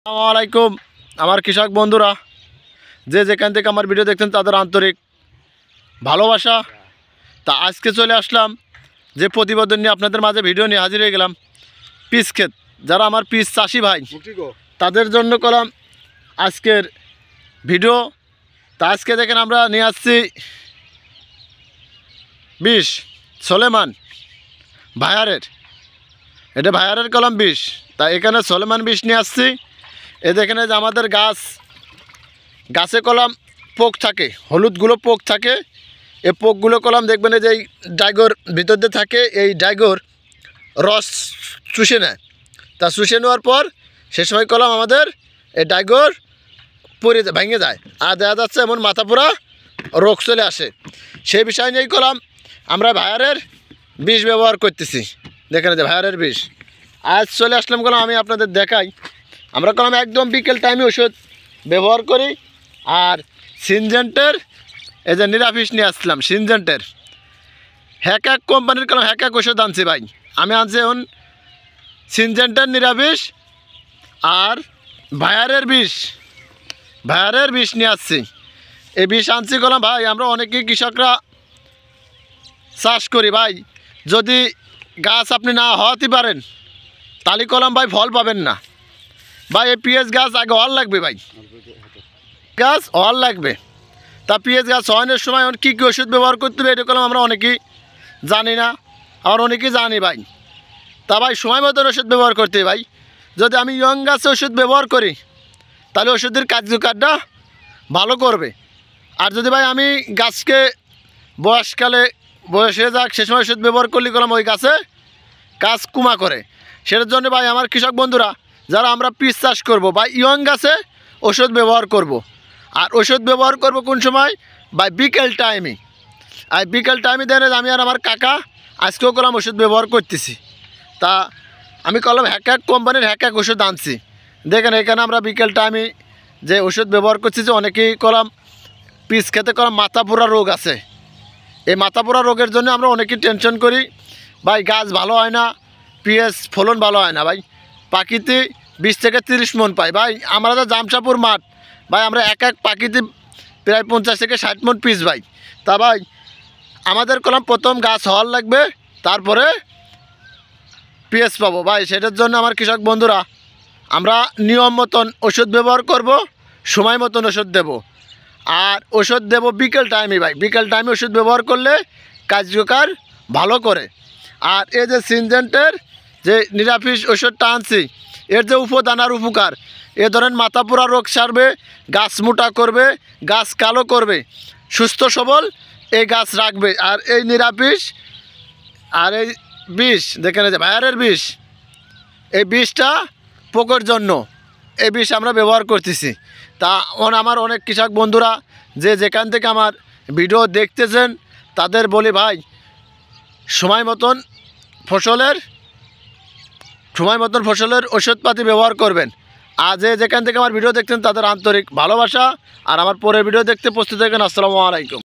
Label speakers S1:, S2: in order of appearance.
S1: আসসালামু আলাইকুম আমার কৃষক বন্ধুরা, যে যেখান থেকে আমার ভিডিও দেখতেন তাদের আন্তরিক ভালোবাসা। তা আজকে চলে আসলাম যে প্রতিবেদন নিয়ে আপনাদের মাঝে ভিডিও নিয়ে হাজির হয়ে গেলাম। পিস ক্ষেত, যারা আমার পিস চাষি ভাই তাদের জন্য করলাম আজকের ভিডিও। তা আজকে দেখেন আমরা নিয়ে আসছি 20 সোলেমান ভায়ারের, এটা ভায়ারের কলম 20। তা এখানে সোলেমান 20 নিয়ে আসছি। এ দেখেন যে আমাদের গাছে কলম পোক থাকে, হলুদগুলো পোক থাকে। এই পোকগুলো কলম দেখবেন যে এই ডাইগোর ভিতর দিয়ে থাকে, এই ডাইগোর রস চুষে নেয়। তা চুষে নেওয়ার পর সে সময় কলম আমাদের এই ডাইগোর পড়ে ভেঙে যায়, আর দেখা যাচ্ছে এমন মাথা পোড়া রোগ চলে আসে। সেই বিষয় নিয়েই কলম আমরা ভায়ারের 20 ব্যবহার করতেছি। দেখেন যে ভায়ারের 20 আজ চলে আসলাম কলম আমি আপনাদের দেখাই। আমরা কলম একদম বিকেল টাইমে ওষুধ ব্যবহার করি। আর সিনজেন্টের এই যে নিরাফিস নিয়ে আসলাম, সিনজেন্টের হ্যাক কোম্পানির কলম হ্যাক ওষুধ আনছি ভাই। আমি আনছি এখন সিনজেন্টের নিরাফিস আর ভায়ারের 20 নিয়ে আসছি। এই 20 আনছি কলম ভাই। আমরা অনেকেই কৃষকরা চাষ করি ভাই, যদি গাছ আপনি না হওয়াতে পারেন তাহলে কলম ভাই ফল পাবেন না ভাই। এই পিঁয়াজ গাছ আগে হওয়ার লাগবে ভাই, গাছ হওয়ার লাগবে। তা পিঁয়াজ গাছ হওয়ানোর সময় কী কী ওষুধ ব্যবহার করতে হবে এটা কলম আমরা অনেকেই জানি না, আর অনেকেই জানি ভাই। তা ভাই সময় মতন ওষুধ ব্যবহার করতে ভাই। যদি আমি ইয়ং গাছে ওষুধ ব্যবহার করি তাহলে ওষুধের কার্যকারটা ভালো করবে। আর যদি ভাই আমি গাছকে বয়সকালে বয়স হয়ে যাক সে সময় ওষুধ ব্যবহার করলে কলম ওই গাছে গাছ কুমা করে। সেটার জন্য ভাই আমার কৃষক বন্ধুরা যারা আমরা পিস চাষ করব বা ইয়ং গাছে ওষুধ ব্যবহার করব। আর ওষুধ ব্যবহার করব কোন সময় ভাই? বিকেল টাইমে। আর বিকেল টাইমে দেন আমি আর আমার কাকা আজকেও কলম ওষুধ ব্যবহার করতেছি। তা আমি কলম হ্যাক কোম্পানির হ্যাক ওষুধ আনছি। দেখেন এখানে আমরা বিকেল টাইমে যে ওষুধ ব্যবহার করছি, যে অনেকেই কলম পিস খেতে কলম মাথা পোড়া রোগ আছে। এই মাথা পোড়া রোগের জন্য আমরা অনেকেই টেনশন করি ভাই, গাছ ভালো হয় না, পিএস ফলন ভালো হয় না ভাই। পাখিতে 20 থেকে 30 মন পাই ভাই। আমরা তো জামশাপুর মাঠ ভাই, আমরা এক পাখিতে প্রায় 50 থেকে 60 মন পিস ভাই। তা ভাই আমাদের কলম প্রথম গাছ হওয়ার লাগবে, তারপরে পিএস পাবো ভাই। সেটার জন্য আমার কৃষক বন্ধুরা আমরা নিয়ম মতন ওষুধ ব্যবহার করব, সময় মতন ওষুধ দেব। আর ওষুধ দেব বিকেল টাইমে ভাই। বিকেল টাইমে ওষুধ ব্যবহার করলে কার্যকর ভালো করে। আর এই যে সিনজেন্টের যে নিরাফিস ওষুধটা আনছি, এর যে উপদানার উপকার, এ ধরেন মাথা পোড়া রোগ সারবে, গাছ মোটা করবে, গাছ কালো করবে, সুস্থ সবল এই গাছ রাখবে। আর এই নিরাফিস আর এই 20 দেখেন যে ভায়ারের 20, এই 20টা পোকার জন্য এই 20 আমরা ব্যবহার করতেছি। তা আমার অনেক কৃষক বন্ধুরা যে যেখান থেকে আমার ভিডিও দেখতেছেন তাদের বলি ভাই, সময় মতন ফসলের ওষুধপাতি ব্যবহার করবেন। আর যে যেখান থেকে আমার ভিডিও দেখতেন তাদের আন্তরিক ভালোবাসা। আর আমার পরের ভিডিও দেখতে প্রস্তুত থাকেন। আসসালামু আলাইকুম।